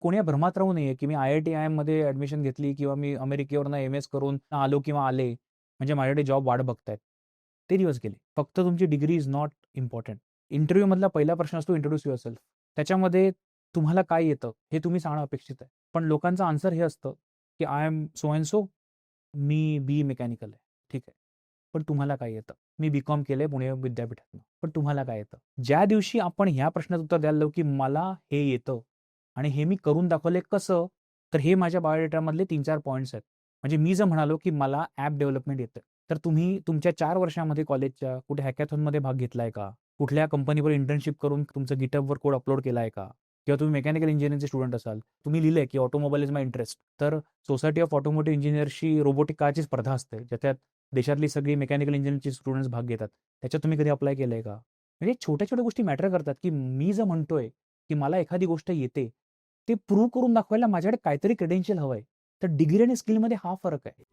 कोणी या भ्रमात राहू नये, की मी IIT-IIM मध्ये ॲडमिशन घेतली किंवा मी अमेरिकेवरनं MS करून आलो किंवा आले, म्हणजे माझ्याकडे जॉब वाट बघतायत. ते दिवस गेले. फक्त तुमची डिग्री इज नॉट इम्पोर्टंट. इंटरव्ह्यूमधला पहिला प्रश्न असतो इंट्रोड्यूस युअरसेल्फ. त्याच्यामध्ये तुम्हाला काय येतं हे तुम्ही सांगणं अपेक्षित आहे. पण लोकांचं आन्सर हे असतं, की I am so and so, me BE mechanical आहे. ठीक आहे. पण तुम्हाला काय येतं? मी BCom केलंय पुणे विद्यापीठातनं. पण तुम्हाला काय येतं? ज्या दिवशी आपण ह्या प्रश्नाचं उत्तर द्यायला लागलो, की मला हे येतं आणि हे मी करून दाखवलंय कसं? तर हे माझ्या बायोडेटामधले 3-4 पॉइंट्स आहेत. म्हणजे मी जर म्हणालो, की मला ॲप डेव्हलपमेंट येतं. तर तुम्ही तुमच्या 4 वर्षामध्ये कॉलेजच्या कुठे हॅकॅथॉनमध्ये भाग घेतलाय का? कुठल्या कंपनीवर इंटर्नशिप करून तुमचं GitHubवर कोड अपलोड केलाय का? किंवा तुम्ही मेकॅनिकल इंजिनिअरिंगचे स्टुडंट असाल. तुम्ही लिहिलंय, की ऑटोमोबाईल इज माय इंटरेस्ट. तर सोसायटी ऑफ ऑटोमोटिव्ह इंजिनिअर्सची रोबोटिक कारची स्पर्धा असते, ज्याच्यात देशातली सगळी मेकॅनिकल इंजिनिअरिंगचे स्टुडंट्स भाग घेतात. त्याच्यात तुम्ही कधी अप्लाय केलंय का? म्हणजे छोट्या-छोट्या गोष्टी मॅटर करतात, की मी जर म्हणतोय, की मला एखादी गोष्ट येते, ते प्रूव्ह करून दाखवायला माझ्याकडे काहीतरी क्रेडेन्शियल हवंय. तर डिग्री आणि स्किलमध्ये हा फरक आहे.